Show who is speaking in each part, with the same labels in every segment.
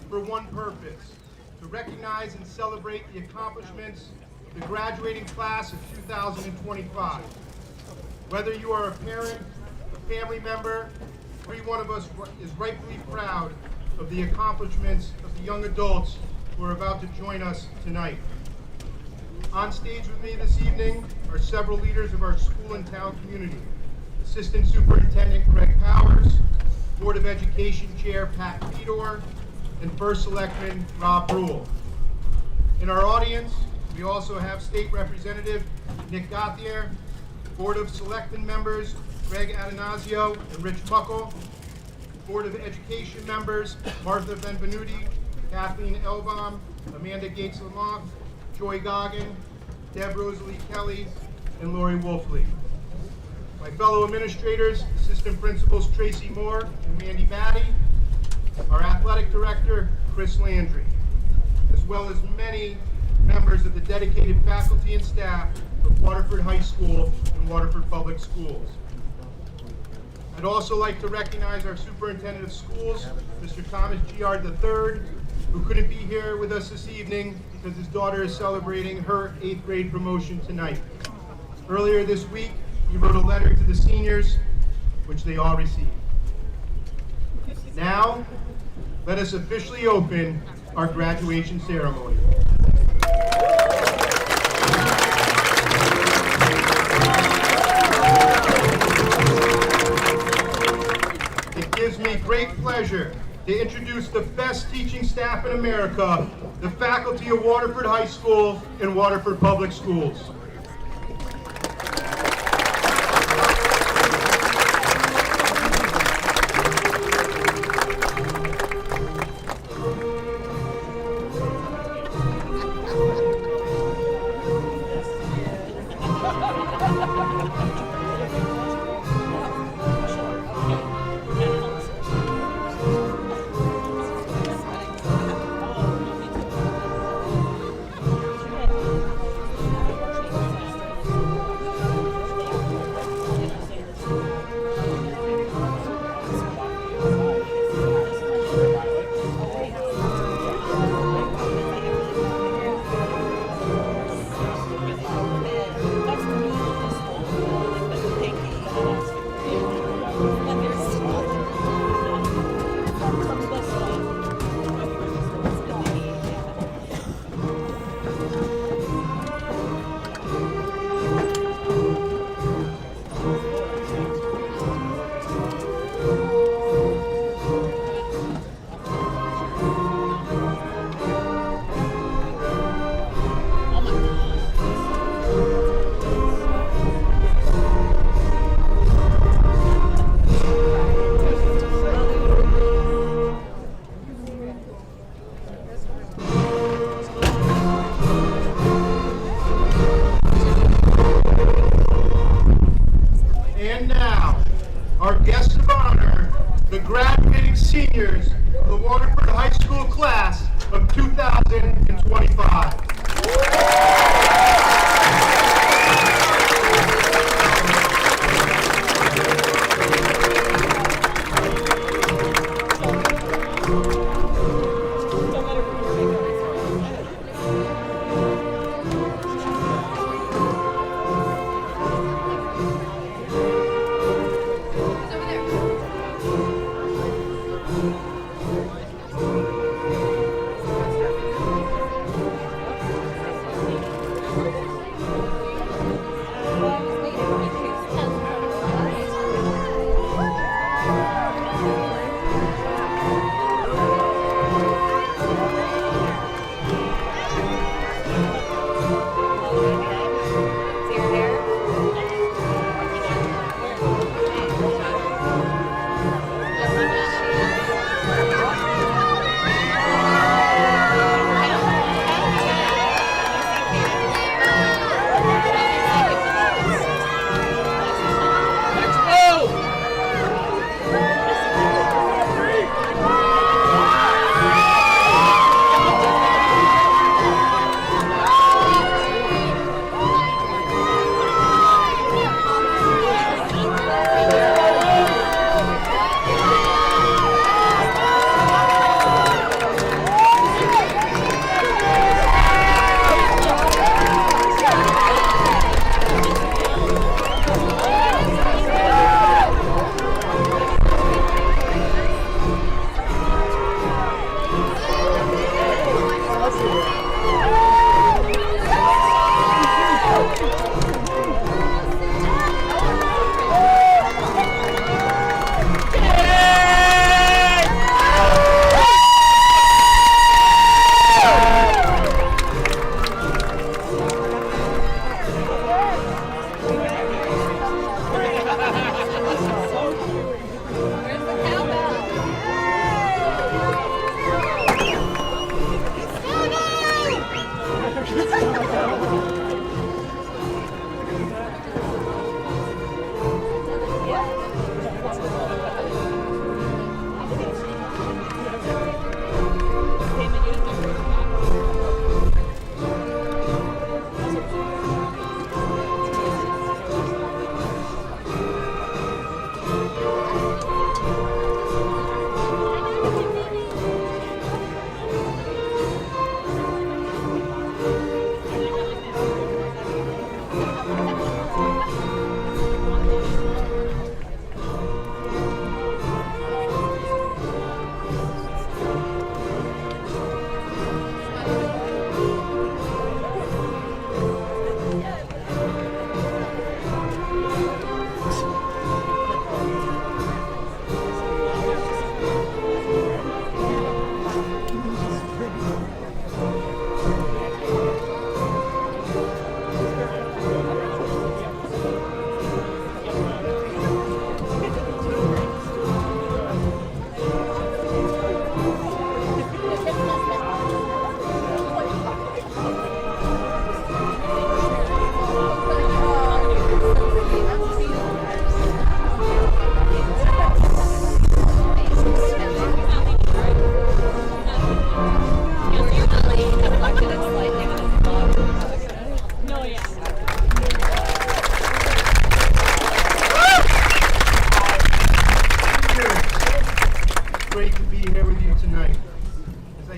Speaker 1: for one purpose: to recognize and celebrate the accomplishments of the graduating class of 2025. Whether you are a parent, a family member, every one of us is rightfully proud of the accomplishments of the young adults who are about to join us tonight. On stage with me this evening are several leaders of our school and town community: Assistant Superintendent Greg Powers, Board of Education Chair Pat Fedor, and First Selectman Rob Brule. In our audience, we also have State Representative Nick Gauthier, Board of Selectmen members Greg Adanazio and Rich Muckle, Board of Education members Martha Benvenuti, Kathleen Elbaum, Amanda Gates-Lamont, Joy Goggin, Deb Rosalie Kelly, and Lori Wolfley. My fellow administrators, Assistant Principals Tracy Moore and Mandy Batty, our Athletic Director, Chris Landry, as well as many members of the dedicated faculty and staff of Waterford High School and Waterford Public Schools. I'd also like to recognize our Superintendent of Schools, Mr. Thomas Giard III, who couldn't be here with us this evening because his daughter is celebrating her 8th grade promotion tonight. Earlier this week, he wrote a letter to the seniors, which they all received. Now, let us officially open our graduation ceremony. It gives me great pleasure to introduce the best teaching staff in America, the faculty of Waterford High School and Waterford Public Schools. Seniors of the Waterford High School class of 2025.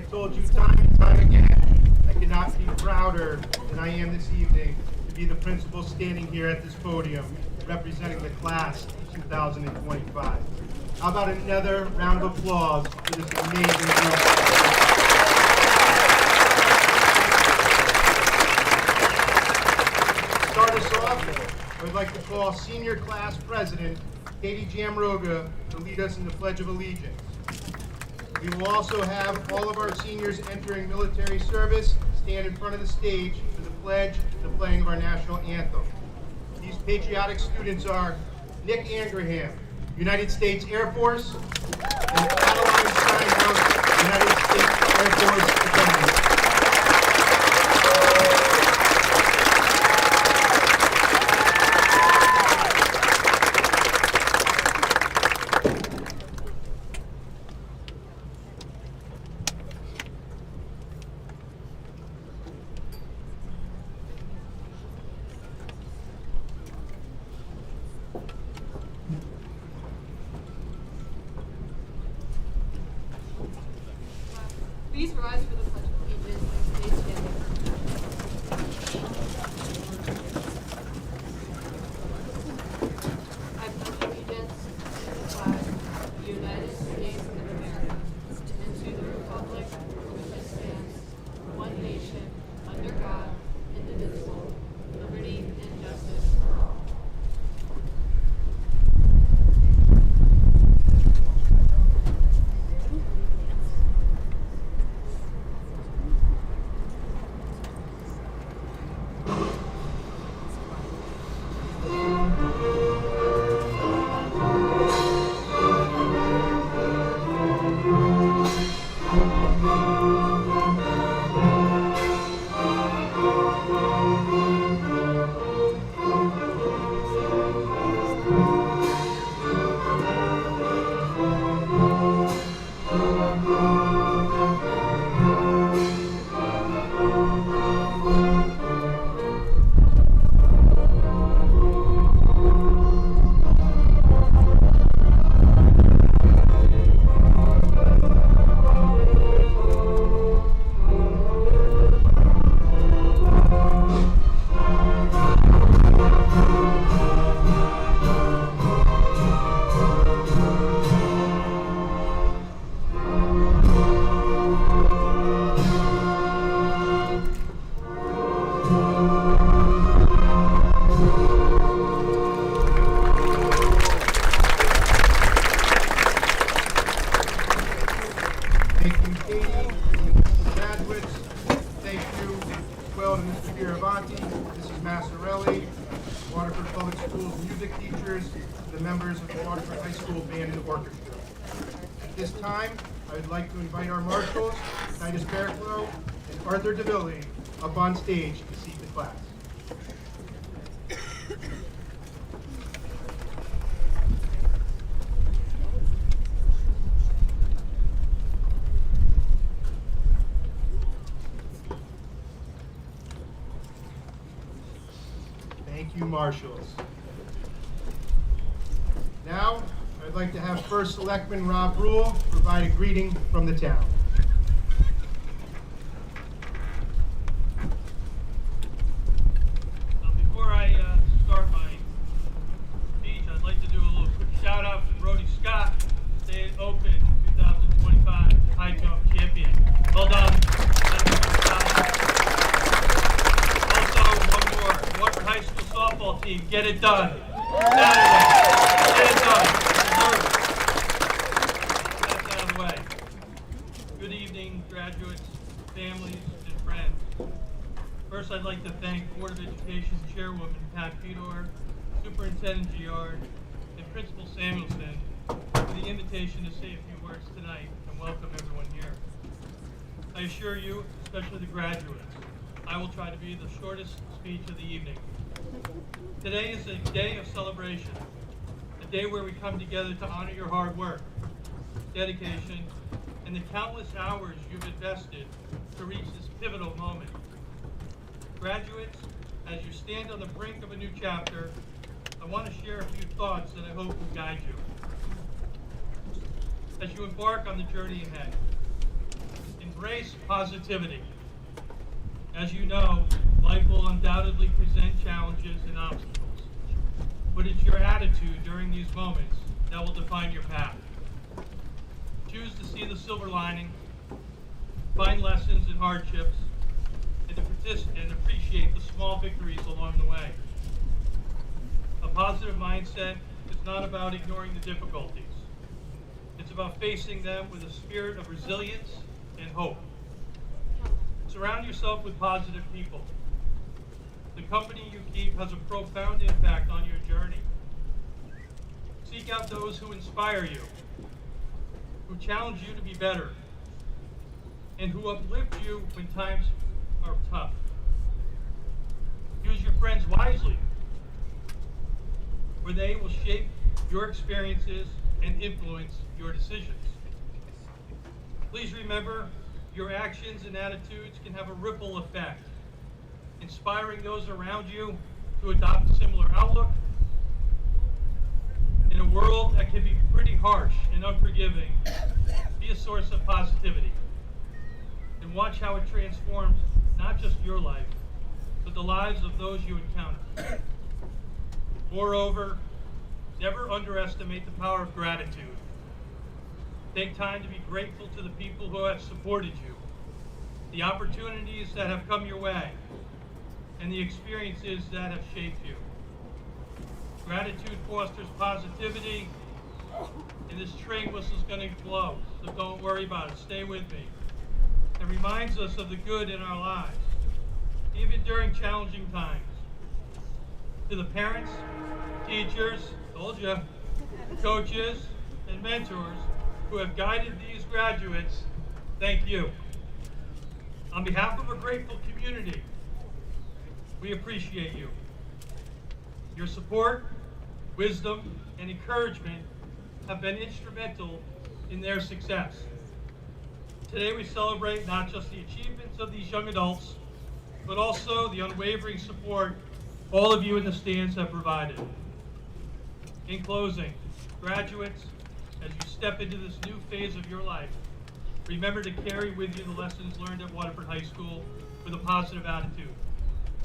Speaker 1: told you time and time again, I cannot be prouder than I am this evening to be the principal standing here at this podium representing the class of 2025. How about another round of applause for this amazing group? To start us off, I would like to call Senior Class President Katie Jamroga to lead us in the Pledge of Allegiance. We will also have all of our seniors entering military service stand in front of the stage for the pledge and the playing of our national anthem. These patriotic students are Nick Angraham, United States Air Force, and Adeline Steinhaus, United States Air Force Academy.
Speaker 2: Please rise for the Pledge of Allegiance and stay standing. I pledge allegiance to the flag of the United States of America and to the republic for which it stands, one nation, under God, indivisible, with liberty and justice for all.
Speaker 1: Thank you, Katie, graduates. Thank you as well to Mr. Fioravanti, Mrs. Massarelli, Waterford Public Schools music teachers, the members of the Waterford High School Band and Orchestra. At this time, I would like to invite our marshals, Titus Berklow and Arthur DeVille, up on stage to seat the class. Thank you, marshals. Now, I'd like to have First Selectman Rob Rule provide a greeting from the town.
Speaker 3: Before I start my speech, I'd like to do a little quick shout out to Brody Scott, State Open 2025 High Jump Champion. Well done. Also, one more, Waterford High School softball team, get it done. Saturday, get it done. That's out of the way. Good evening, graduates, families, and friends. First, I'd like to thank Board of Education Chairwoman Pat Fedor, Superintendent Giard, and Principal Samuelson for the invitation to say a few words tonight and welcome everyone here. I assure you, especially the graduates, I will try to be the shortest speech of the evening. Today is a day of celebration, a day where we come together to honor your hard work, dedication, and the countless hours you've invested to reach this pivotal moment. Graduates, as you stand on the brink of a new chapter, I want to share a few thoughts that I hope will guide you as you embark on the journey ahead. In Embrace positivity. As you know, life will undoubtedly present challenges and obstacles, but it's your attitude during these moments that will define your path. Choose to see the silver lining, find lessons in hardships, and appreciate the small victories along the way. A positive mindset is not about ignoring the difficulties. It's about facing them with a spirit of resilience and hope. Surround yourself with positive people. The company you keep has a profound impact on your journey. Seek out those who inspire you, who challenge you to be better, and who uplift you when times are tough. Use your friends wisely, where they will shape your experiences and influence your decisions. Please remember, your actions and attitudes can have a ripple effect, inspiring those around you to adopt a similar outlook. In a world that can be pretty harsh and unforgiving, be a source of positivity, and watch how it transforms not just your life, but the lives of those you encounter. Moreover, never underestimate the power of gratitude. Take time to be grateful to the people who have supported you, the opportunities that have come your way, and the experiences that have shaped you. Gratitude fosters positivity, and this train whistle's going to blow, so don't worry about it. Stay with me. It reminds us of the good in our lives, even during challenging times. To the parents, teachers, told you, coaches, and mentors who have guided these graduates, thank you. On behalf of a grateful community, we appreciate you. Your support, wisdom, and encouragement have been instrumental in their success. Today we celebrate not just the achievements of these young adults, but also the unwavering support all of you in the stands have provided. In closing, graduates, as you step into this new phase of your life, remember to carry with you the lessons learned at Waterford High School with a positive attitude,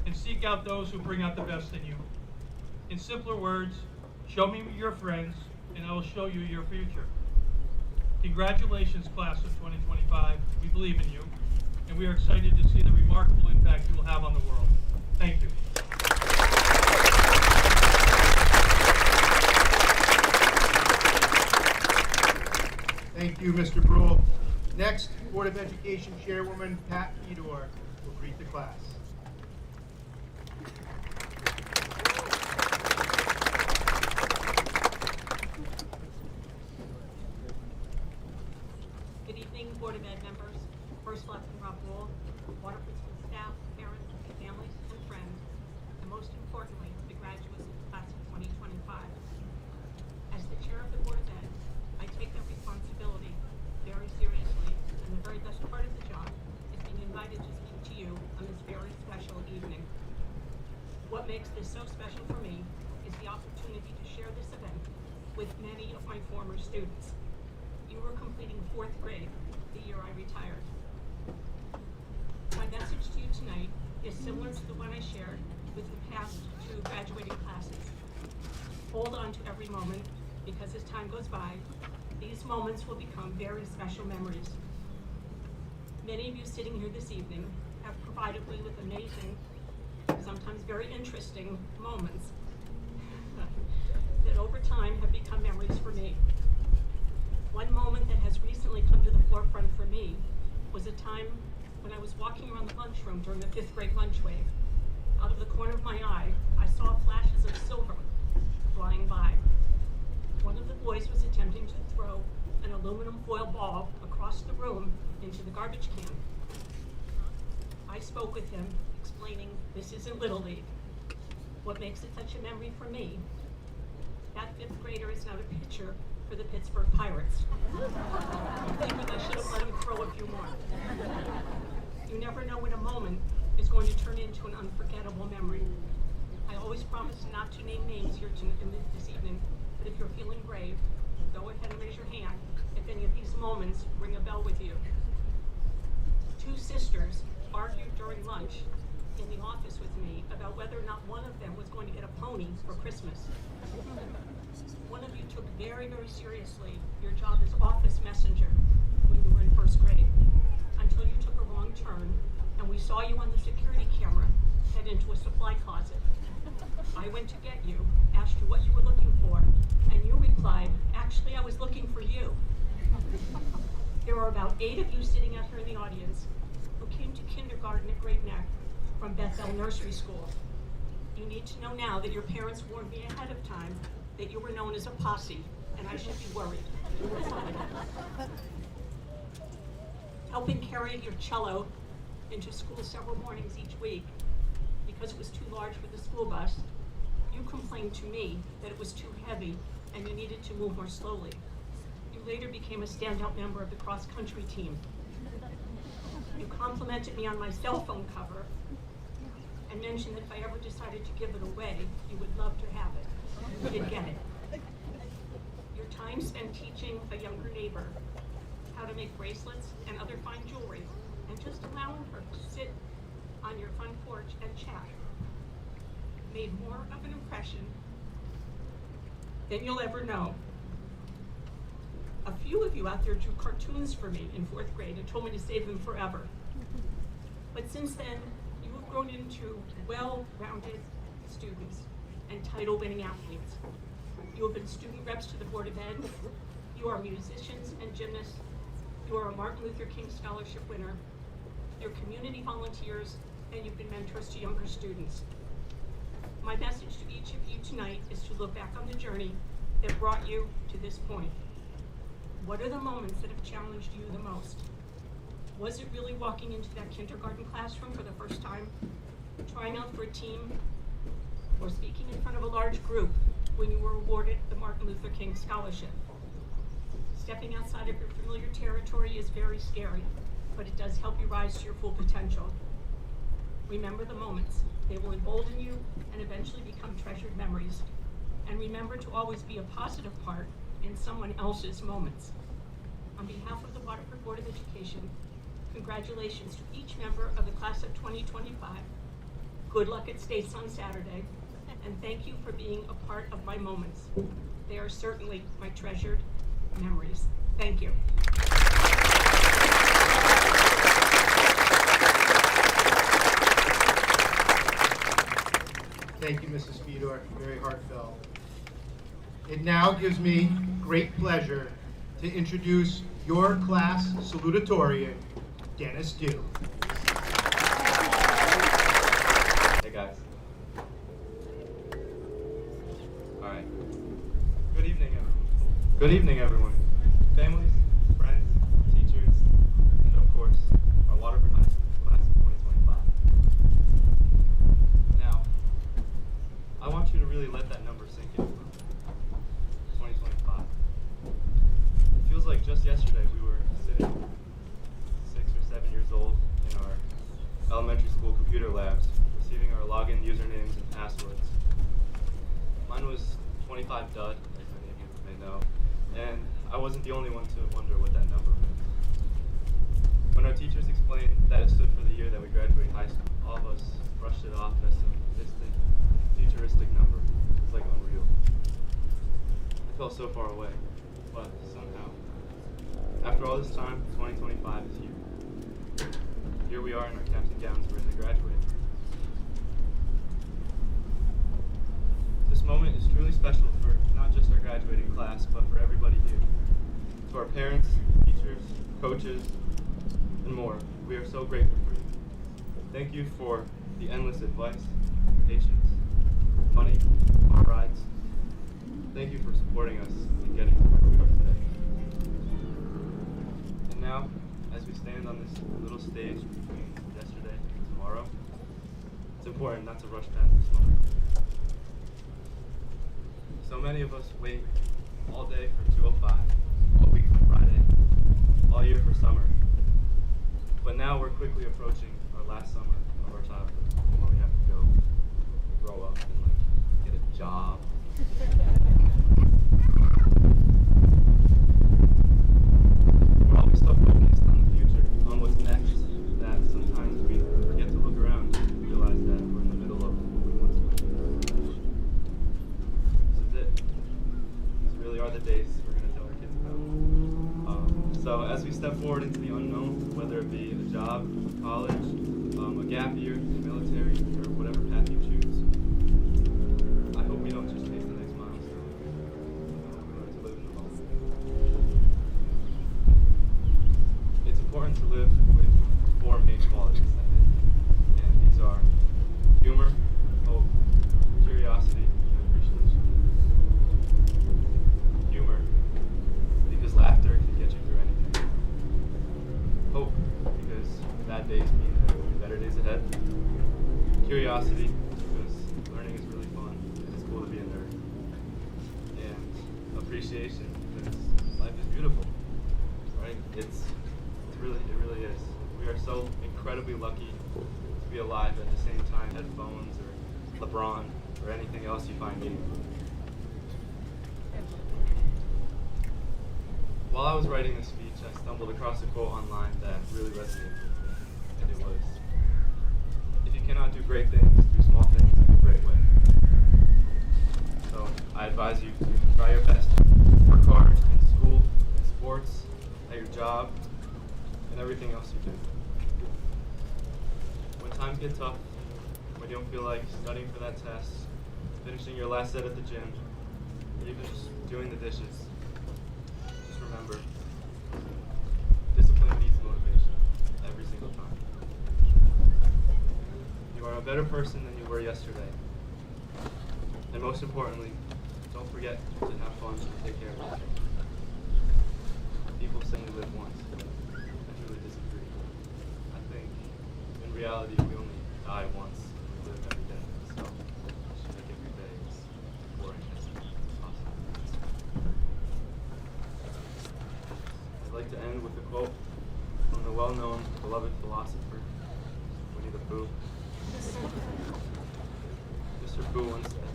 Speaker 3: and seek out those who bring out the best in you. In simpler words, show me your friends, and I will show you your future. Congratulations, class of 2025. We believe in you, and we are excited to see the remarkable impact you will have on the world. Thank you.
Speaker 1: Thank you, Mr. Brule. Next, Board of Education Chairwoman Pat Fedor will greet the class.
Speaker 4: Good evening, Board of Ed members, First Selectman Rob Rule, Waterford School staff, parents, families, and friends, and most importantly, the graduates of the class of 2025. As the chair of the Board of Ed, I take that responsibility very seriously, and the very best part of the job is being invited to speak to you on this very special evening. What makes this so special for me is the opportunity to share this event with many of my former students. You were completing 4th grade the year I retired. My message to you tonight is similar to the one I shared with the past 2 graduating classes. Hold on to every moment, because as time goes by, these moments will become very special memories. Many of you sitting here this evening have provided me with amazing, sometimes very interesting moments that over time have become memories for me. One moment that has recently come to the forefront for me was a time when I was walking around the lunchroom during the 5th grade lunch wave. Out of the corner of my eye, I saw flashes of silver flying by. One of the boys was attempting to throw an aluminum foil ball across the room into the garbage can. I spoke with him, explaining this isn't Little League. What makes it such a memory for me, that 5th grader is now the pitcher for the Pittsburgh Pirates. I'm thinking I should have let him throw a few more. You never know when a moment is going to turn into an unforgettable memory. I always promise not to name names here this evening, but if you're feeling brave, go ahead and raise your hand if any of these moments ring a bell with you. two sisters argued during lunch in the office with me about whether or not one of them was going to get a pony for Christmas. One of you took very, very seriously your job as office messenger when you were in first grade, until you took a wrong turn and we saw you on the security camera head into a supply closet. I went to get you, asked you what you were looking for, and you replied, actually I was looking for you. There are about 8 of you sitting out here in the audience who came to kindergarten at Great Neck from Bethel Nursery School. You need to know now that your parents warned me ahead of time that you were known as a posse, and I should be worried. You were fine. Helping carry your cello into school several mornings each week because it was too large for the school bus, you complained to me that it was too heavy and you needed to move more slowly. You later became a standout member of the cross-country team. You complimented me on my cell phone cover and mentioned that if I ever decided to give it away, you would love to have it. You did get it. Your time spent teaching a younger neighbor how to make bracelets and other fine jewelry, and just allowing her to sit on your front porch and chat made more of an impression than you'll ever know. A few of you out there drew cartoons for me in 4th grade and told me to save them forever. But since then, you have grown into well-rounded students and title-winning athletes. You have been student reps to the Board of Ed. You are musicians and gymnasts. You are a Martin Luther King Scholarship winner. You're community volunteers, and you've been mentors to younger students. My message to each of you tonight is to look back on the journey that brought you to this point. What are the moments that have challenged you the most? Was it really walking into that kindergarten classroom for the first time, trying out for a team, or speaking in front of a large group when you were awarded the Martin Luther King Scholarship? Stepping outside of your familiar territory is very scary, but it does help you rise to your full potential. Remember the moments. They will embolden you and eventually become treasured memories. And remember to always be a positive part in someone else's moments. On behalf of the Waterford Board of Education, congratulations to each member of the class of 2025. Good luck at States on Saturday, and thank you for being a part of my moments. They are certainly my treasured memories. Thank you.
Speaker 1: Thank you, Mrs. Fedor. Very heartfelt. It now gives me great pleasure to introduce your class salutatorian, Dennis Dew.
Speaker 5: Hey guys. All right. Good evening, everyone. Good evening, everyone. Families, friends, teachers, and of course, our Waterford High School class of 2025. Now, I want you to really let that number sink in. 2025. It feels like just yesterday we were sitting 6 or 7 years old in our elementary school computer labs, receiving our login usernames and passwords. Mine was 25 dud, as many of you may know, and I wasn't the only one to wonder what that number meant. When our teachers explained that it stood for the year that we graduated high school, all of us brushed it off as some distant, futuristic number. It was like unreal. I felt so far away, but somehow, after all this time, 2025 is here. Here we are in our caps and gowns, ready to graduate. This moment is truly special for not just our graduating class, but for everybody here. To our parents, teachers, coaches, and more, we are so grateful for you. Thank you for the endless advice, patience, money, car rides. Thank you for supporting us in getting to where we are today. And now, as we stand on this little stage between yesterday and tomorrow, it's important not to rush past this moment. So many of us wait all day for 205, all week for Friday, all year for summer. But now we're quickly approaching our last summer of our childhood, when we have to go grow up and get a job. We're always so focused on the future, on what's next, are the days we're going to tell our kids about. So as we step forward into the unknown, whether it be a job, college, a gap year, the military, or whatever path you choose, I hope we don't just chase the next milestone. We learn to live in the moment. It's important to live with four main qualities, I think. And these are humor, hope, curiosity, and appreciation. Humor, because laughter can get you through anything. Hope, because bad days mean there will be better days ahead. Curiosity, because learning is really fun and it's cool to be a nerd. And appreciation, because life is beautiful, right? It really is. We are so incredibly lucky to be alive at the same time headphones or LeBron or anything else you find meaningful. While I was writing this speech, I stumbled across a quote online that really resonated with me, and it was, "If you cannot do great things, do small things in a great way." So I advise you to try your best, work hard in school, in sports, at your job, and everything else you do. When times get tough, when you don't feel like studying for that test, finishing your last set at the gym, or even just doing the dishes, just remember, discipline beats motivation every single time. You are a better person than you were yesterday. And most importantly, don't forget to have fun and take care of yourself. People say we live once. I truly disagree. I think in reality we only die once and we live every day. So we should make every day as boring as possible. I'd like to end with a quote from the well-known, beloved philosopher, Winnie the Pooh. Mr. Pooh once said,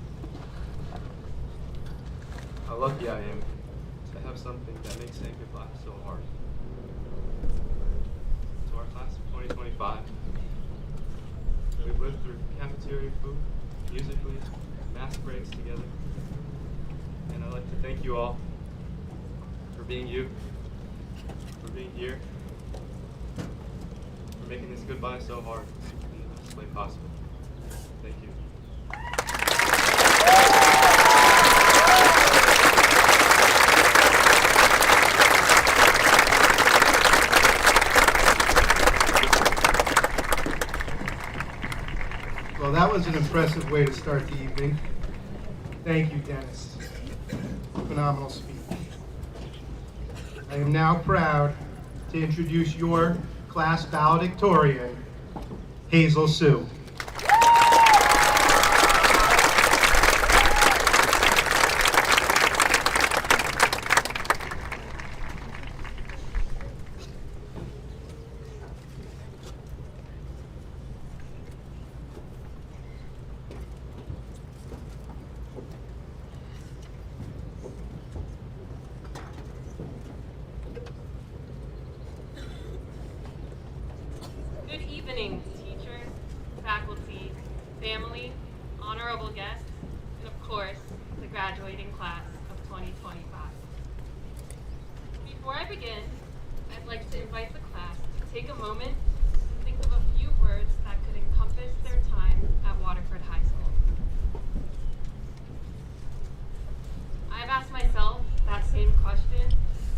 Speaker 5: "How lucky I am to have something that makes saying goodbye so hard." To our class of 2025, we've lived through cafeteria food, musically, math breaks together, and I'd like to thank you all for being you, for being here, for making this goodbye so hard in the best way possible. Thank you.
Speaker 1: Well, that was an impressive way to start the evening. Thank you, Dennis. Phenomenal speech. I am now proud to introduce your class valedictorian, Hazel Sue.
Speaker 4: Good evening, teachers, faculty, family, honorable guests, and of course, the graduating class of 2025. Before I begin, I'd like to invite the class to take a moment and think of a few words that could encompass their time at Waterford High School. I've asked myself that same question,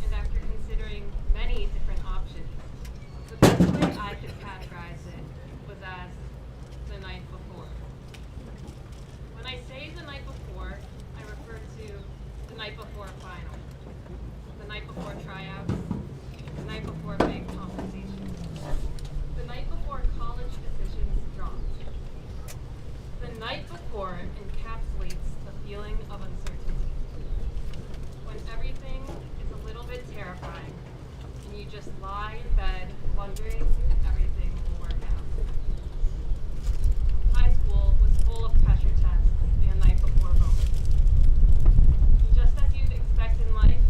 Speaker 4: and after considering many different options, the best way I could categorize it was as the night before. When I say the night before, I refer to the night before final, the night before tryouts, the night before big competitions, the night before college decisions dropped. The night before encapsulates the feeling of uncertainty, when everything is a little bit terrifying and you just lie in bed wondering if everything will work out. High school was full of pressure tests and night before moments. And just as you'd expect in life,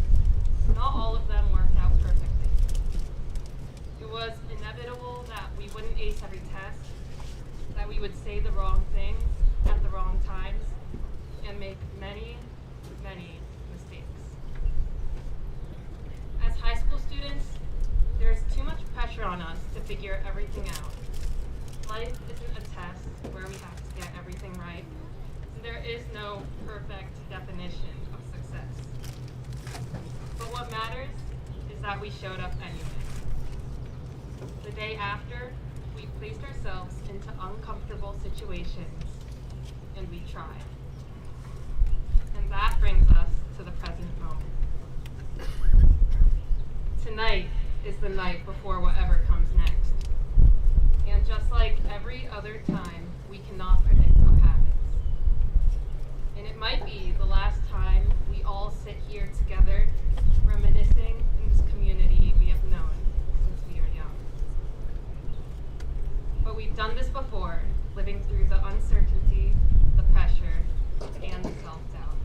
Speaker 4: not all of them worked out perfectly. It was inevitable that we wouldn't ace every test, that we would say the wrong things at the wrong times, and make many, many mistakes.
Speaker 2: figure everything out. Life isn't a test where we have to get everything right. There is no perfect definition of success. But what matters is that we showed up anyway. The day after, we placed ourselves into uncomfortable situations, and we tried. And that brings us to the present moment. Tonight is the night before whatever comes next. And just like every other time, we cannot predict what happens. And it might be the last time we all sit here together, reminiscing in this community we have known since we are young. But we've done this before, living through the uncertainty, the pressure, and the self-doubt.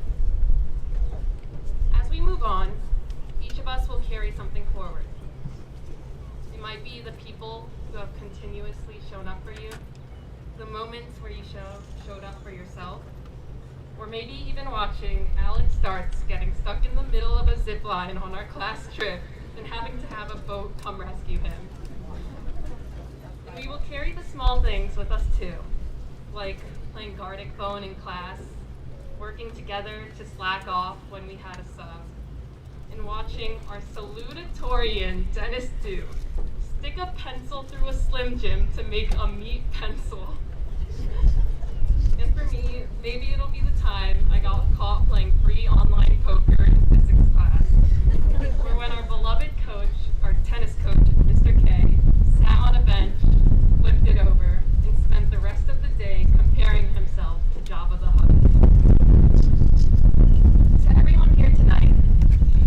Speaker 2: As we move on, each of us will carry something forward. It might be the people who have continuously shown up for you, the moments where you showed up for yourself, or maybe even watching Alex Starks getting stuck in the middle of a zip line on our class trip and having to have a boat come rescue him. And we will carry the small things with us too, like playing Gartic Phone in class, working together to slack off when we had a sub, and watching our Salutatorian dentist do stick a pencil through a Slim Jim to make a meat pencil. And for me, maybe it'll be the time I got caught playing free online poker in physics class, or when our beloved coach, our tennis coach, Mr. K, sat on a bench, flipped it over, and spent the rest of the day comparing himself to Jabba the Hutt. To everyone here tonight,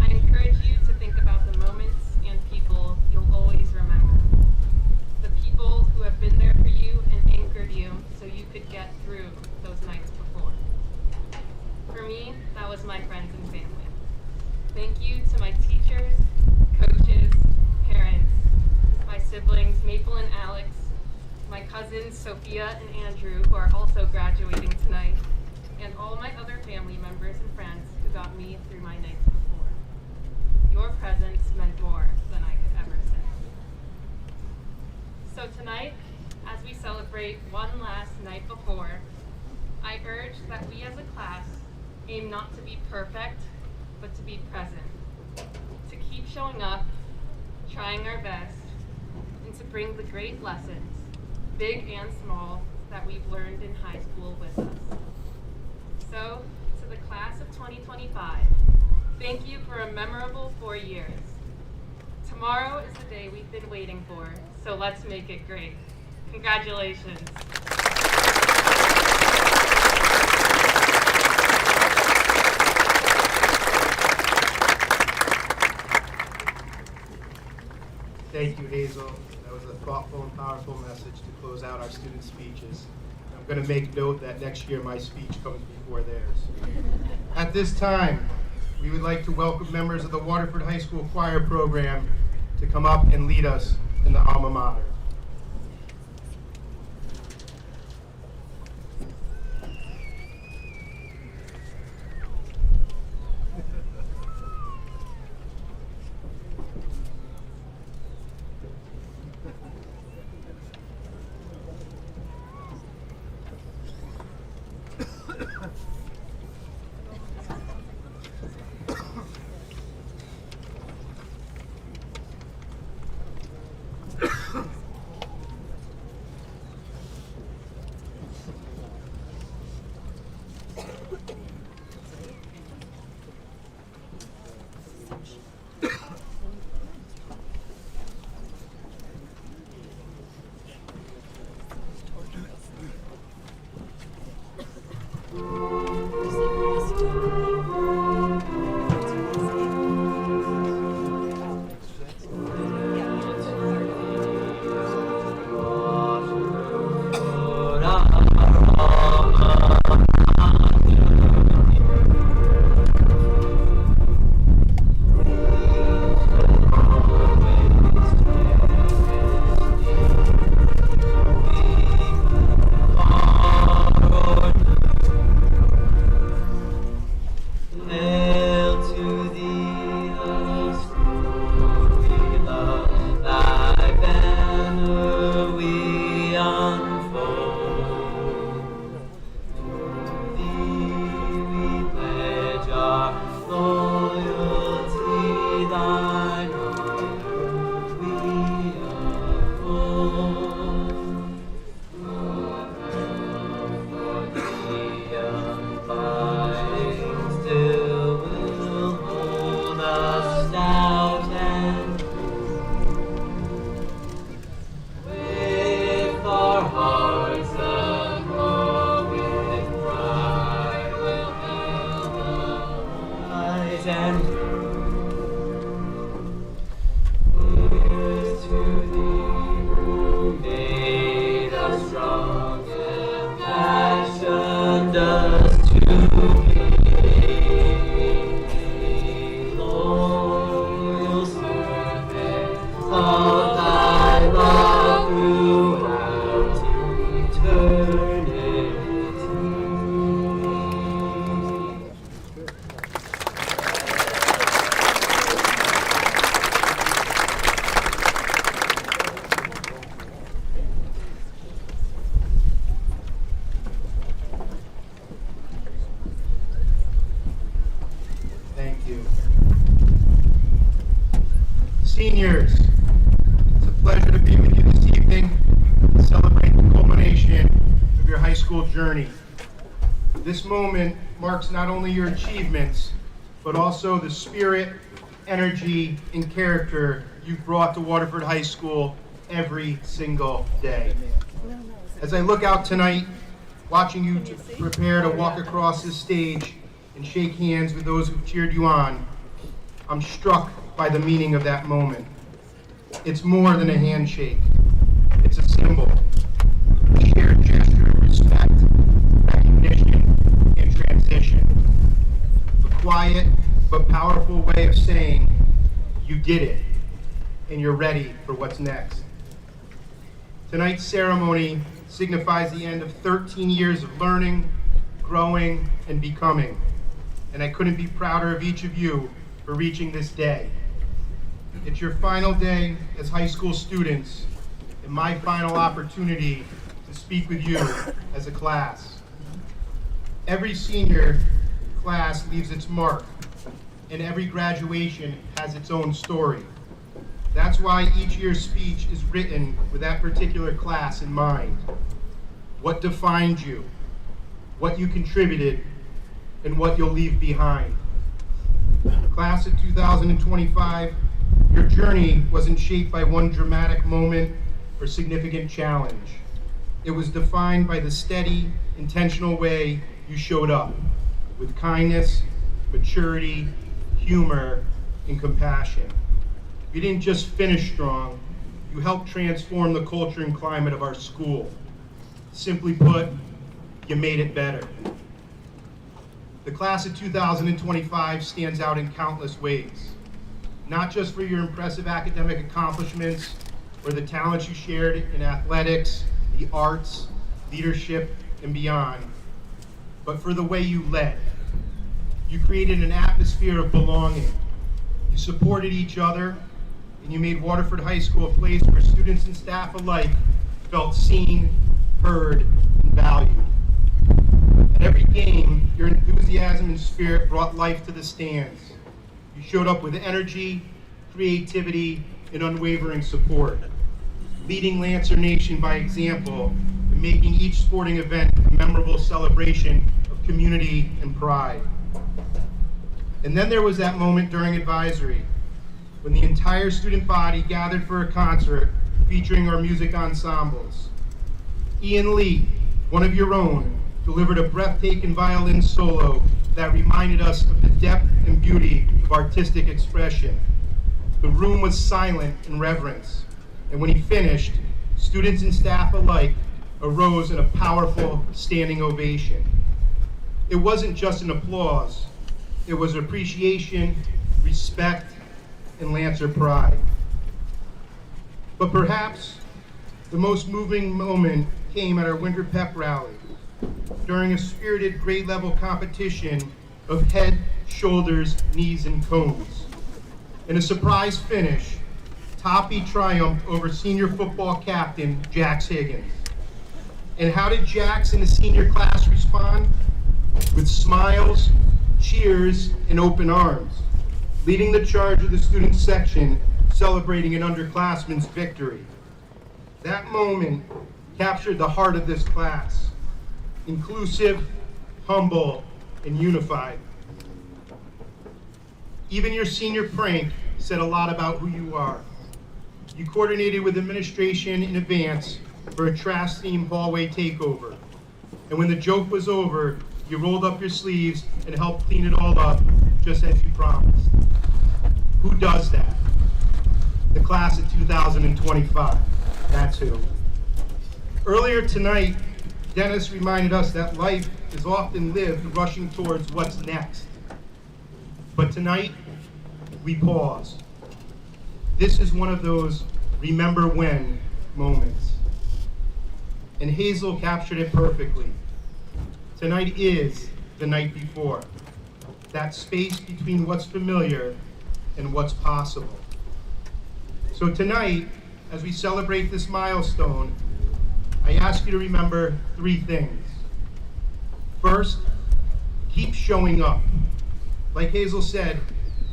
Speaker 2: I encourage you to think about the moments and people you'll always remember. The people who have been there for you and anchored you so you could get through those nights before. For me, that was my friends and family. Thank you to my teachers, coaches, parents, my siblings, Maple and Alex, my cousins, Sophia and Andrew, who are also graduating tonight, and all my other family members and friends who got me through my nights before. Your presence meant more than I could ever say. So tonight, as we celebrate one last night before, I urge that we as a class aim not to be perfect, but to be present, to keep showing up, trying our best, and to bring the great lessons, big and small, that we've learned in high school with us. So, to the class of 2025, thank you for a memorable 4 years. Tomorrow is the day we've been waiting for, so let's make it great. Congratulations.
Speaker 1: Thank you, Hazel. That was a thoughtful and powerful message to close out our student speeches. I'm going to make note that next year my speech comes before theirs. At this time, we would like to welcome members of the Waterford High School Choir Program to come up and lead us in the Alma Mater.
Speaker 6: stand. Earth to thee, who made us strong and fashioned us to be loyal servants of thy love throughout eternity.
Speaker 1: Thank you. Seniors, it's a pleasure to be with you this evening to celebrate the culmination of your high school journey. This moment marks not only your achievements, but also the spirit, energy, and character you've brought to Waterford High School every single day. As I look out tonight, watching you prepare to walk across this stage and shake hands with those who cheered you on, I'm struck by the meaning of that moment. It's more than a handshake. It's a symbol, a shared gesture of respect, recognition, and transition. A quiet but powerful way of saying, you did it, and you're ready for what's next. Tonight's ceremony signifies the end of 13 years of learning, growing, and becoming. And I couldn't be prouder of each of you for reaching this day. It's your final day as high school students, and my final opportunity to speak with you as a class. Every senior class leaves its mark, and every graduation has its own story. That's why each year's speech is written with that particular class in mind. What defined you, what you contributed, and what you'll leave behind. Class of 2025, your journey wasn't shaped by one dramatic moment or significant challenge. It was defined by the steady, intentional way you showed up, with kindness, maturity, humor, and compassion. You didn't just finish strong, you helped transform the culture and climate of our school. Simply put, you made it better. The class of 2025 stands out in countless ways, not just for your impressive academic accomplishments or the talents you shared in athletics, the arts, leadership, and beyond, but for the way you led. You created an atmosphere of belonging. You supported each other, and you made Waterford High School a place where students and staff alike felt seen, heard, and valued. At every game, your enthusiasm and spirit brought life to the stands. You showed up with energy, creativity, and unwavering support, leading Lancer Nation by example and making each sporting event a memorable celebration of community and pride. And then there was that moment during advisory when the entire student body gathered for a concert featuring our music ensembles. Ian Lee, one of your own, delivered a breathtaking violin solo that reminded us of the depth and beauty of artistic expression. The room was silent in reverence, and when he finished, students and staff alike arose in a powerful standing ovation. It wasn't just an applause, it was appreciation, respect, and Lancer pride. But perhaps the most moving moment came at our winter pep rally during a spirited grade level competition of head, shoulders, knees, and cones. In a surprise finish, Toppy triumphed over senior football captain Jax Higgins. And how did Jax and the senior class respond? With smiles, cheers, and open arms, leading the charge of the student section, celebrating an underclassman's victory. That moment captured the heart of this class, inclusive, humble, and unified. Even your senior prank said a lot about who you are. You coordinated with administration in advance for a trash-themed hallway takeover. And when the joke was over, you rolled up your sleeves and helped clean it all up just as you promised. Who does that? The class of 2025. That's who. Earlier tonight, Dennis reminded us that life is often lived rushing towards what's next. But tonight, we pause. This is one of those remember when moments. And Hazel captured it perfectly. Tonight is the night before. That space between what's familiar and what's possible. So tonight, as we celebrate this milestone, I ask you to remember 3 things. First, keep showing up. Like Hazel said,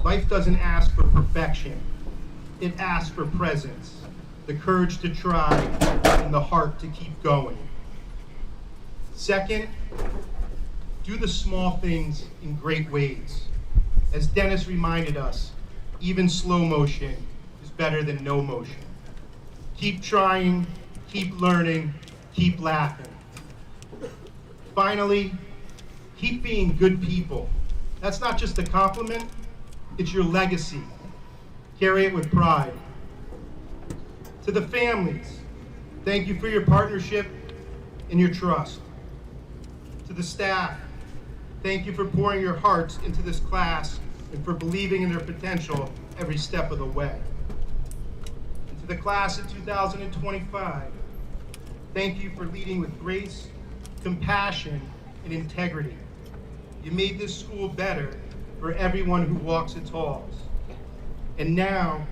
Speaker 1: life doesn't ask for perfection. It asks for presence, the courage to try, and the heart to keep going. Second, do the small things in great ways. As Dennis reminded us, even slow motion is better than no motion. Keep trying, keep learning, keep laughing. Finally, keep being good people. That's not just a compliment, it's your legacy. Carry it with pride. To the families, thank you for your partnership and your trust. To the staff, thank you for pouring your hearts into this class and for believing in their potential every step of the way. And to the class of 2025, thank you for leading with grace, compassion, and integrity. You made this school better for everyone who walks its halls. And now,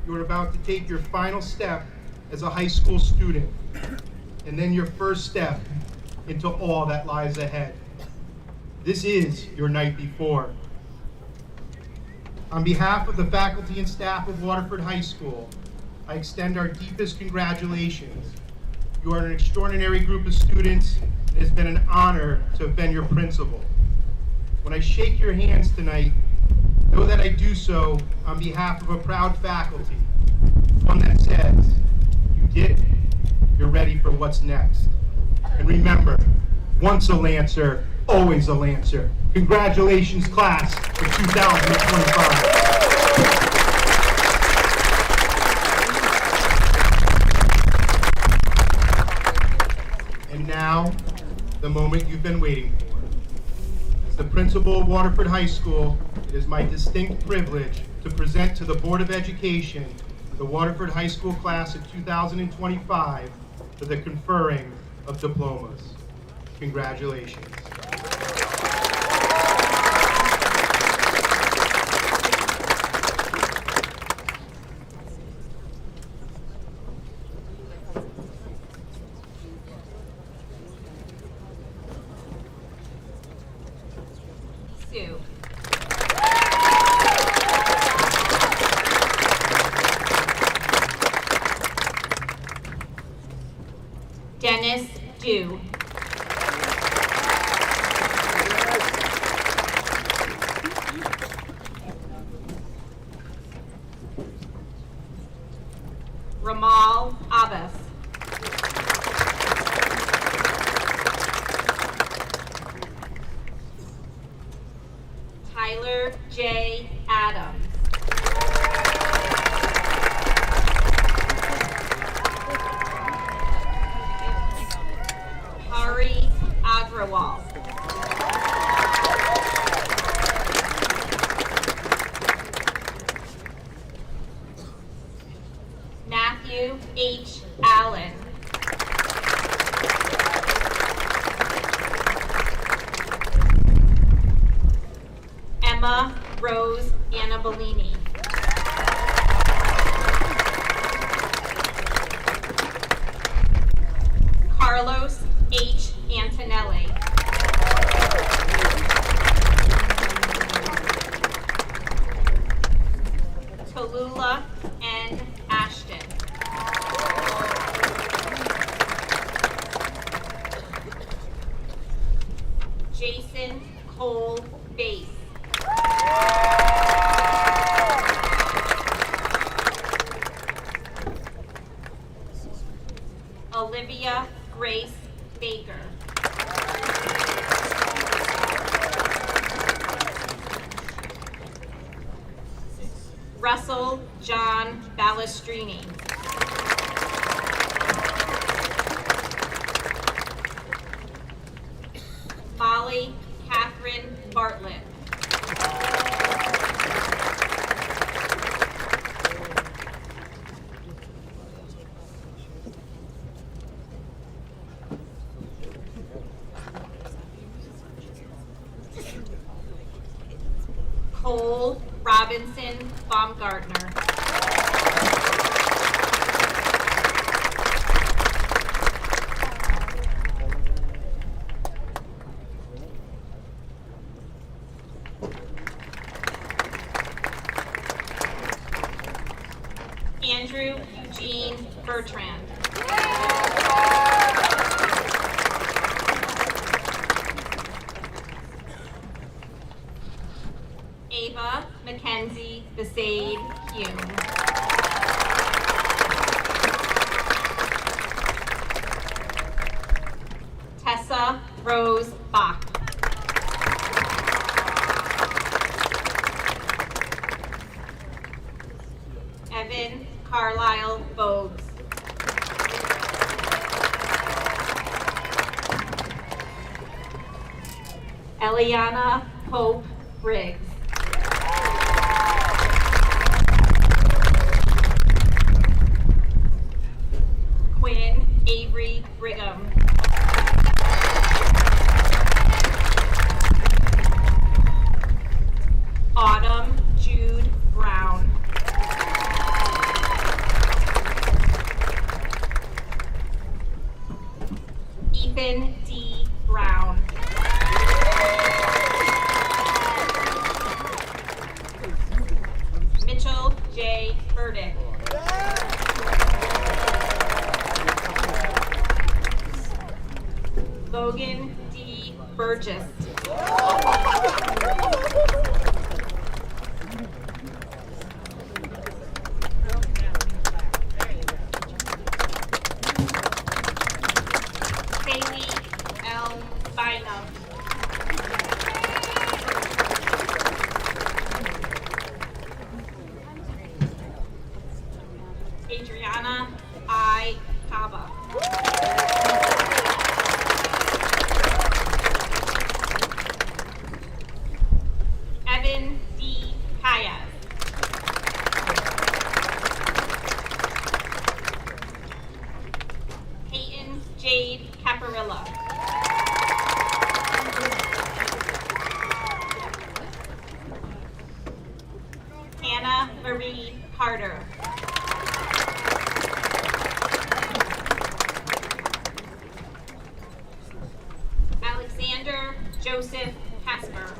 Speaker 1: you're about to take your final step as a high school student, and then your first step into all that lies ahead. This is your night before. On behalf of the faculty and staff of Waterford High School, I extend our deepest congratulations. You are an extraordinary group of students. It has been an honor to have been your principal. When I shake your hands tonight, know that I do so on behalf of a proud faculty, one that says, you did it, you're ready for what's next. And remember, once a Lancer, always a Lancer. Congratulations, class of 2025. And now, the moment you've been waiting for. As the principal of Waterford High School, it is my distinct privilege to present to the Board of Education the Waterford High School class of 2025 for the conferring of diplomas. Congratulations.
Speaker 4: Sue. Dennis Dew. Ramal Abbas. Tyler J. Adams. Hari Agrawal. Matthew H. Allen. Emma Rose Annabellini. Carlos H. Antonelli. Tallulah N. Ashton. Jason Cole Bass. Russell John Balestrini. Molly Catherine Bartlett. Cole Robinson Baumgartner. Andrew Eugene Bertrand. Ava Mackenzie Besaid Hume. Tessa Rose Bach. Evan Carlisle Bogues. Eliana Hope Briggs. Quinn Avery Brigham. Autumn Jude Brown. Ethan D. Brown. Mitchell J. Burdick. Logan D. Burgess. Haley L. Bynum. Adriana I. Kaba. Evan D. Kayas. Peyton Jade Caparilla. Hannah Marie Carter. Alexander Joseph Casper.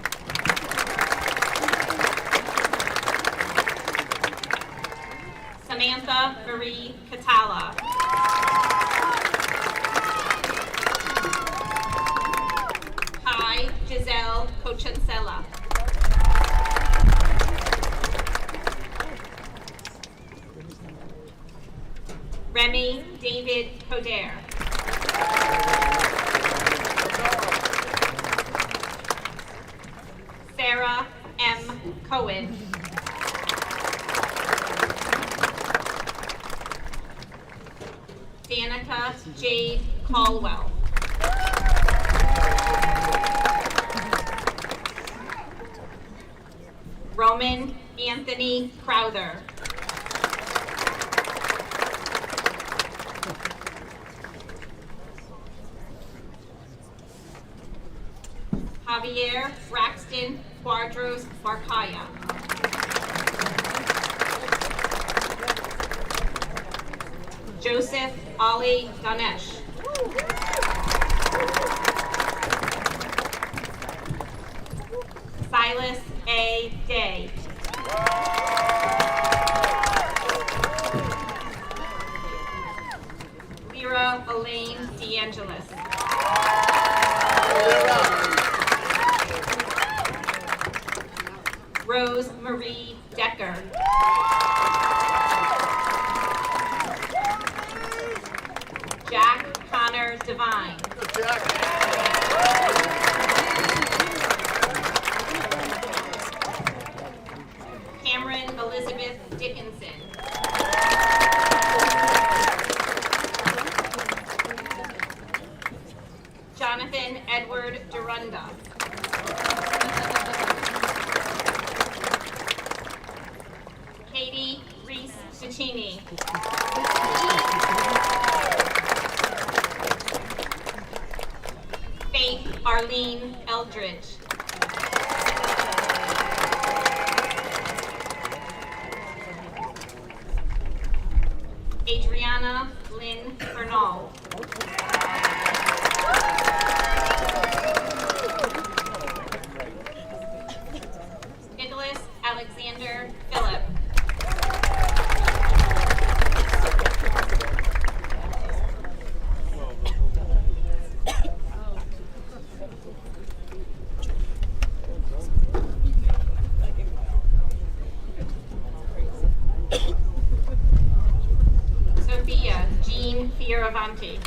Speaker 4: Samantha Marie Catala. Hi Giselle Cochancella. Remy David Coder. Sarah M. Cohen. Danica Jade Caldwell. Roman Anthony Crowther. Javier Braxton Quadros Barcaya. Joseph Ali Ganesh. Silas A. Day. Lyra Elaine DeAngelis. Rose Marie Decker. Jack Connor Devine. Cameron Elizabeth Dickinson. Jonathan Edward Durunda. Katie Reese Ticini. Faith Arlene Eldridge. Adriana Lynn Bernal. Nicholas Alexander Phillip. Sophia Jean Fioravanti.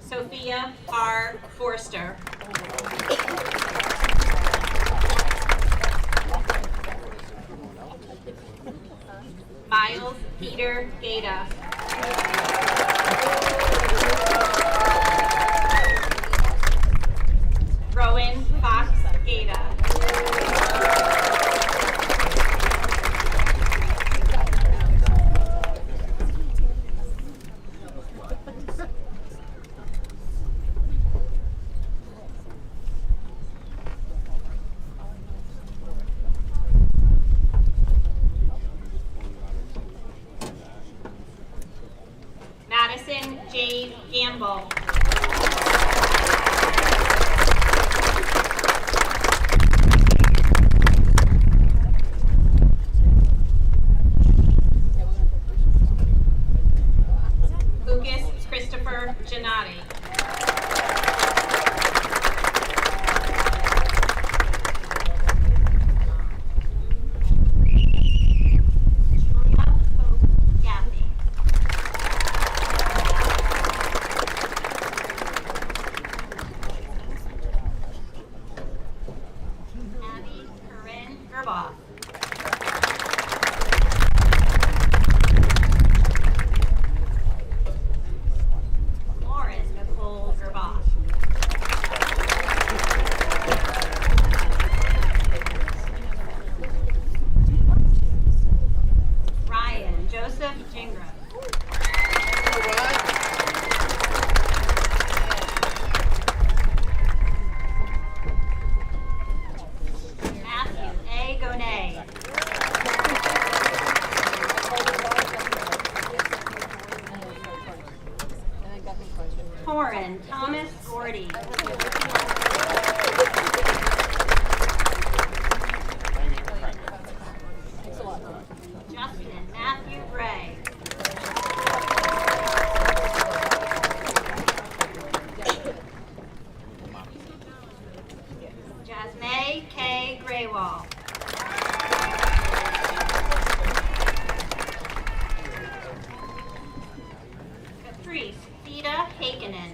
Speaker 4: Sophia R. Forster. Miles Peter Gata. Rowan Fox Gata. Madison Jade Gamble. Lucas Christopher Gennady. Julia Hope Gaffney. Abby Corinne Gerbaugh. Lauren Nicole Gerbaugh. Ryan Joseph Gingras. Matthew A. Gonay. Torin Thomas Gordy. Justin Matthew Gray. Jasmine K. Graywall. Caprice Theta Hakenin.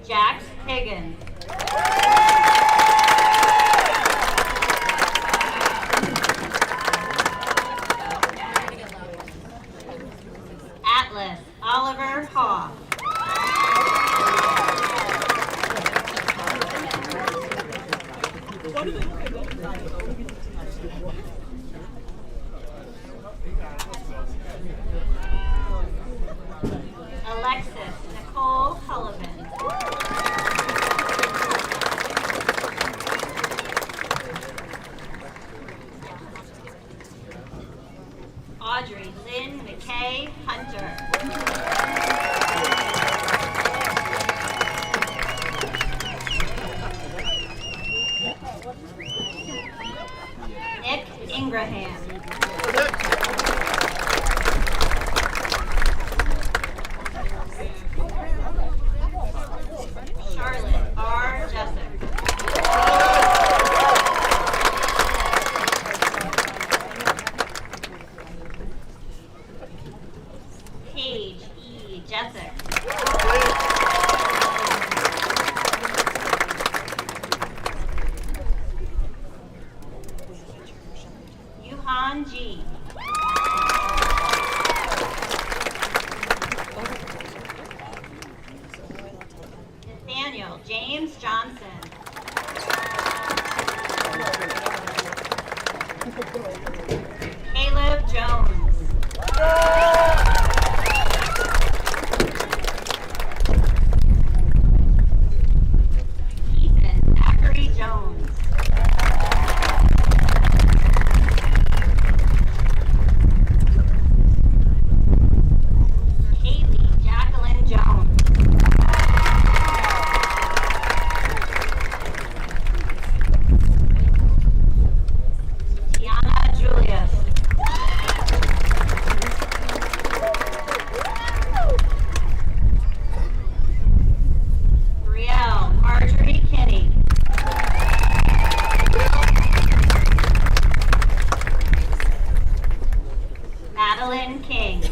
Speaker 4: Jax Higgins. Atlas Oliver Haw. Alexis Nicole Sullivan. Audrey Lynn McKay Hunter. Nick Ingraham. Charlotte R. Jessic.
Speaker 7: Han Ji. Nathaniel James Johnson. Caleb Jones. Ethan Zachary Jones. Kaylee Jacqueline Jones. Tiana Julius. Brielle Marjorie Kinney. Madeline King.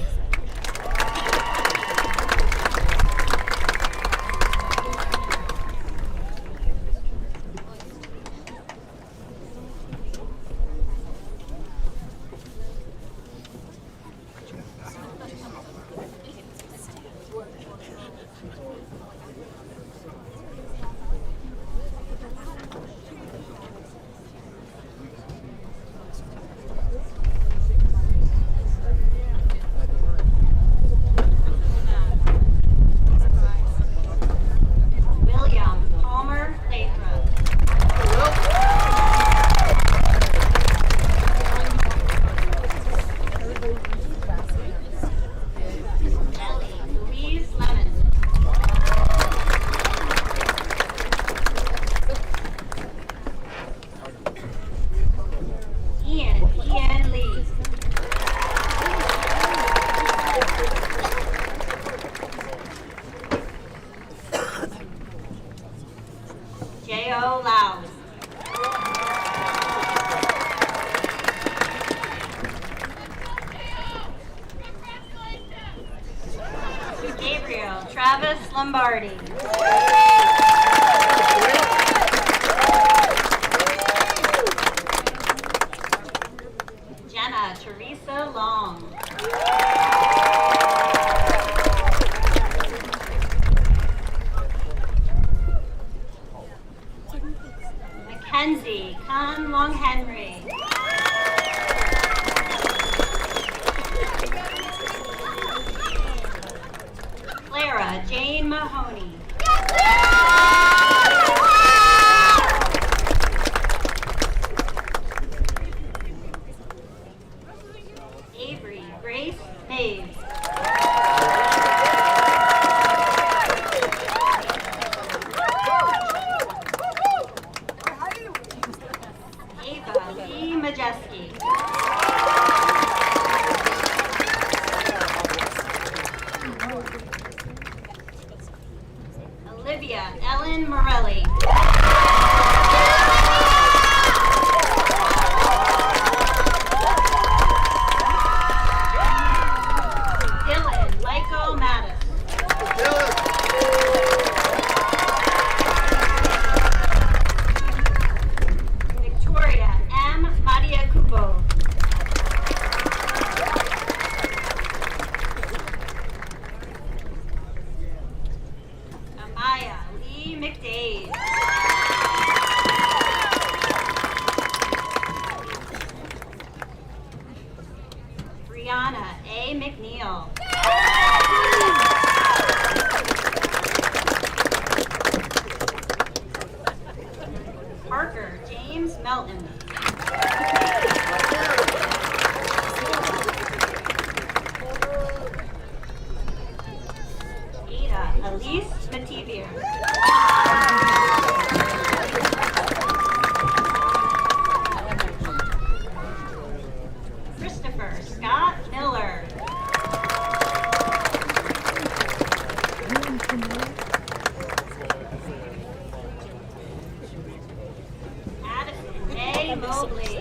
Speaker 7: William Palmer Lathrop. Ellie Louise Lemon. Ian Lee. J.O. Lau. Gabriel Travis Lombardi. Jenna Teresa Long. Mackenzie Con Long Henry. Clara Jane Mahoney. Avery Grace Mays. Ava Lee Majeski. Olivia Ellen Morelli. Dylan Lyko Mattis. Victoria M. Madia Kupo. Amaya Lee McDade. Brianna A. McNeil. Parker James Melton. Ada Elise Mativier. Christopher Scott Miller. Addison J. Mobley.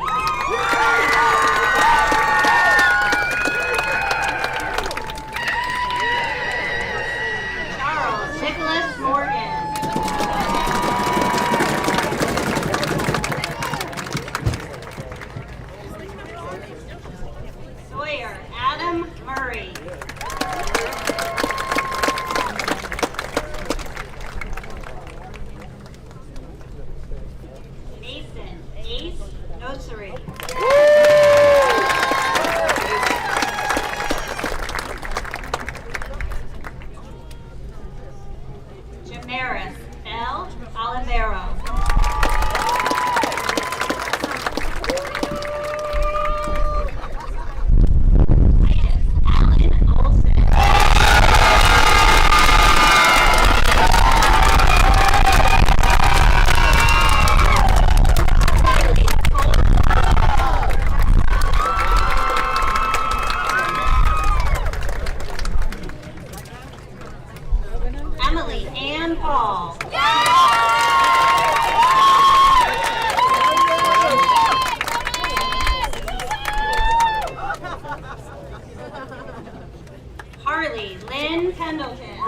Speaker 7: Charles Nicholas Morgan. Osiri. Jamaris L. Olivero. Titus Allen Olson. Emily Ann Paul. Harley Lynn Pendleton.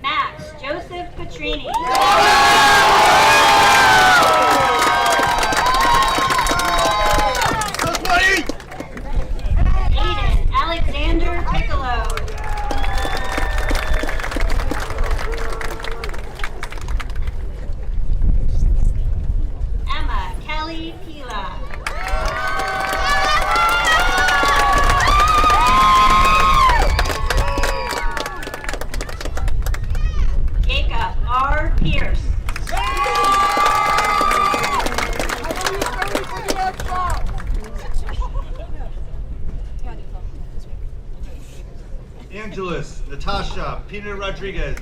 Speaker 7: Max Joseph Petrini. Aiden Alexander Piccolo. Emma Kelly Pila. Jacob R. Pierce.
Speaker 1: Angeles Natasha Pina Rodriguez.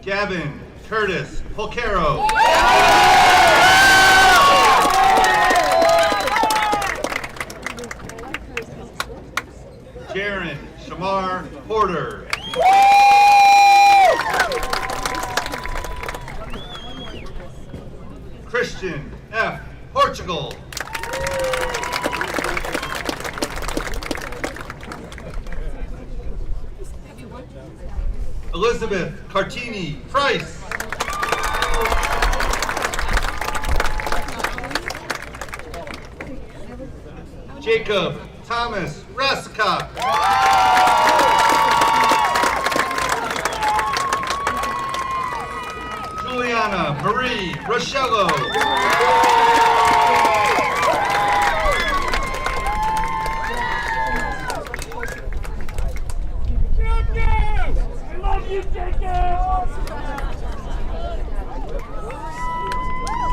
Speaker 1: Gavin Curtis Polcaro. Jaron Shamar Porter. Christian F. Portugal. Elizabeth Cartini Price. Jacob Thomas Raskop. Juliana Marie Rochello.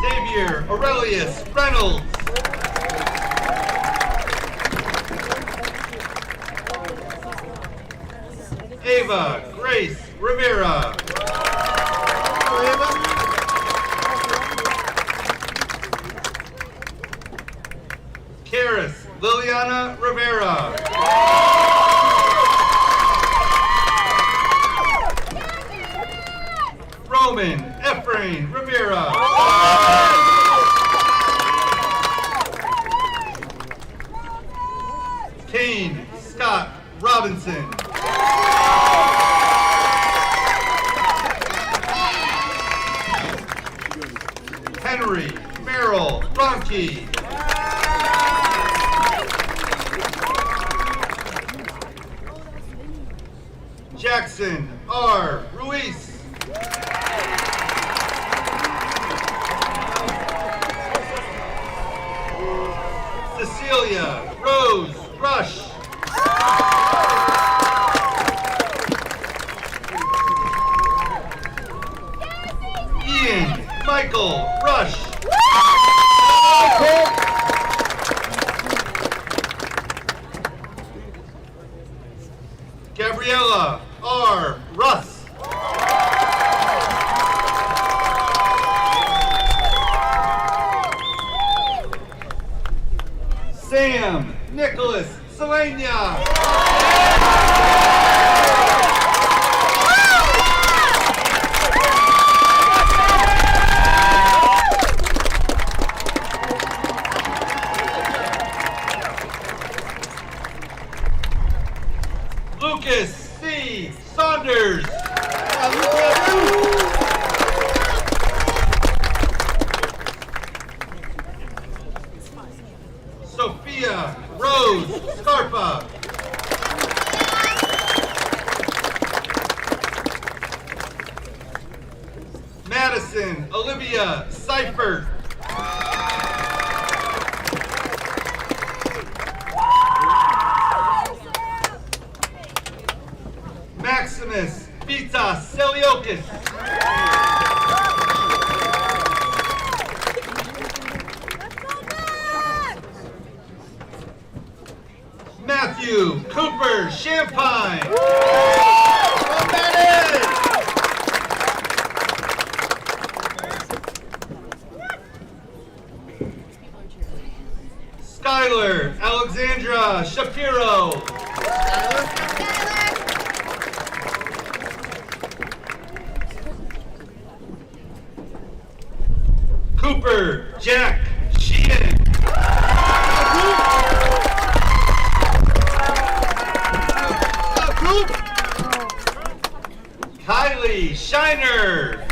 Speaker 1: Xavier Aurelius Reynolds. Ava Grace Rivera. Karis Liliana Rivera. Roman Ephraim Rivera. Kane Scott Robinson. Henry Merrill Ronke. Jackson R. Ruiz. Cecilia Rose Rush. Ian Michael Rush. Gabriella R. Russ. Sam Nicholas Selenia. Lucas C. Saunders. Sophia Rose Scarpa. Madison Olivia Seifert. Maximus Vita Seliokis. Matthew Cooper Champagne. Skylar Alexandra Shapiro. Cooper Jack Sheehan. Kylie Shiner.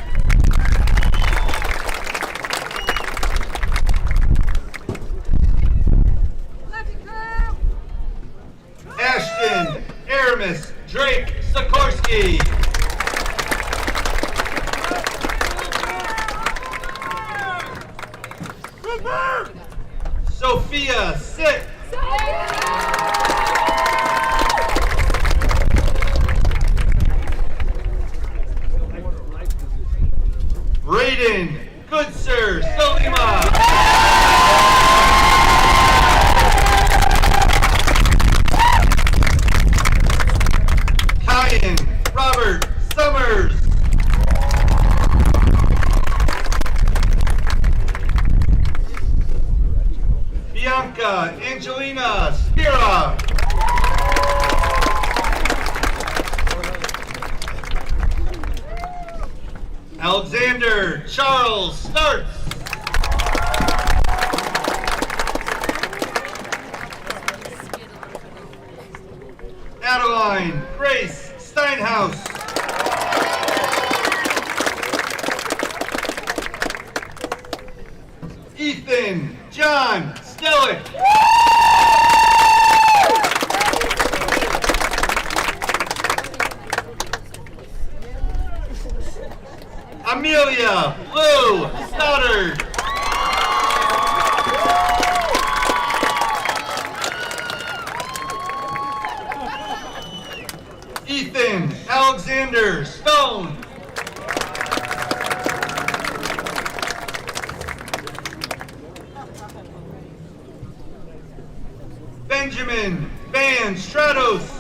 Speaker 1: Ashton Aramis Drake Sikorsky. Sophia Sit. Raiden Goodsir Solima. Kyan Robert Summers. Bianca Angelina Spira. Alexander Charles Starts. Adeline Grace Steinhaus. Ethan John Stellick. Amelia Lou Stoddard. Ethan Alexander Stone. Benjamin Van Stratos.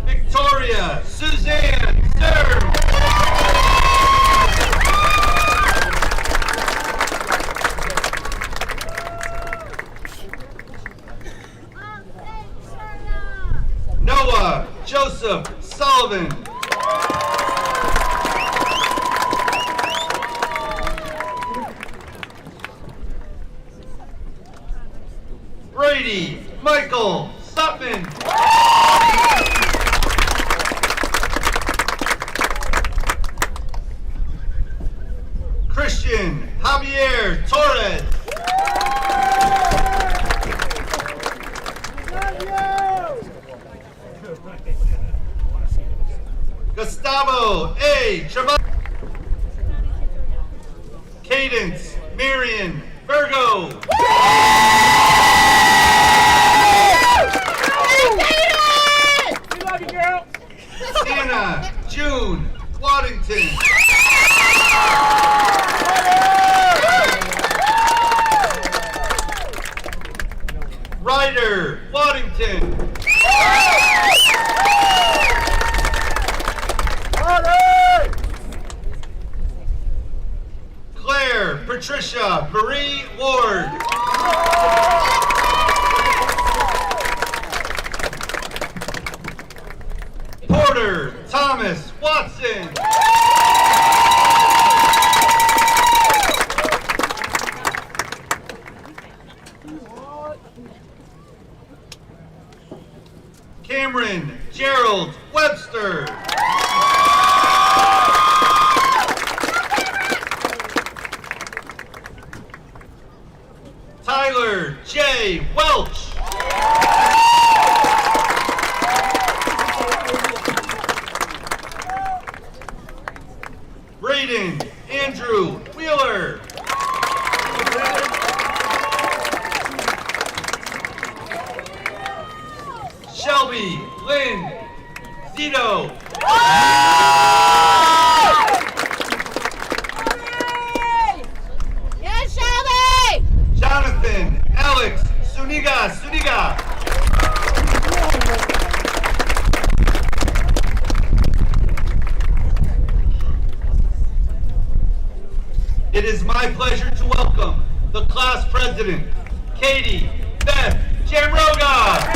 Speaker 1: Victoria Suzanne Sturm. Noah Joseph Sullivan. Brady Michael Sutton. Christian Javier Torres. Gustavo A. Travaglio. Cadence Marion Virgo. Anna June Waddington. Ryder Waddington. Claire Patricia Marie Ward. Porter Thomas Watson.
Speaker 8: Cameron Gerald Webster. Tyler J. Welch. Braden Andrew Wheeler. Shelby Lynn Zito.
Speaker 9: Yes, Shelby!
Speaker 8: Jonathan Alex Suniga. It is my pleasure to welcome the class president, Katie Beth Jamroga.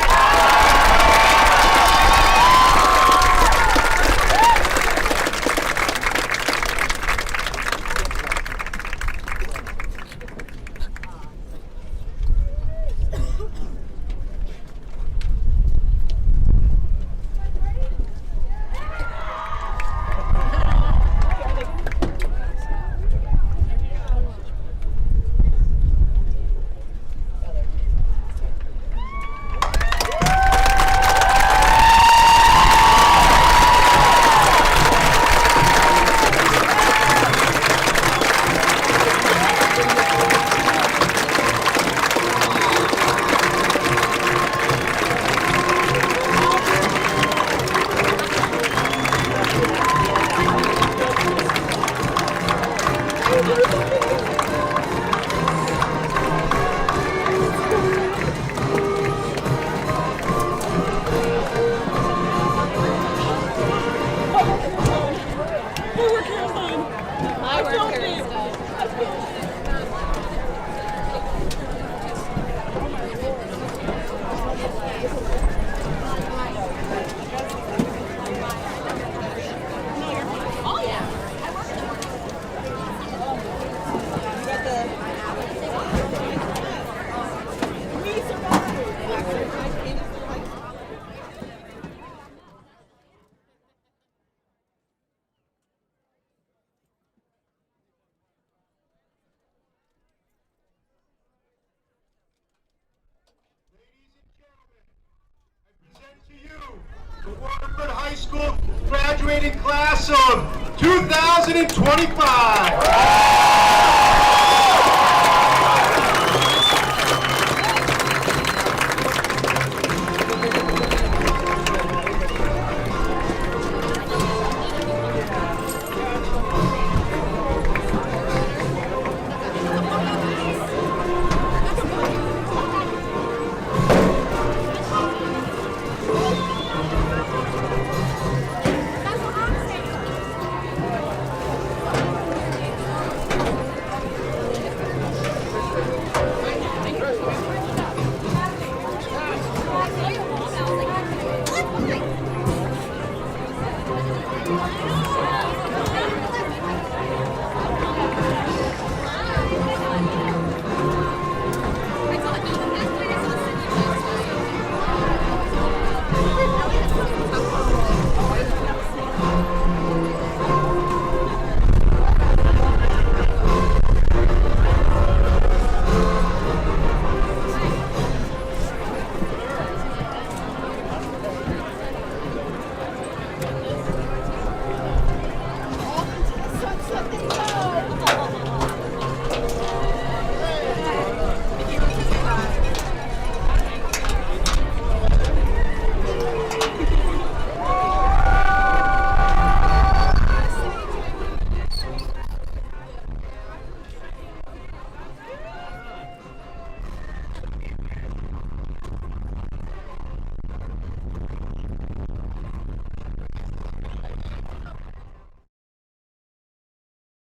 Speaker 1: Present to you the Waterford High School graduating class of 2025.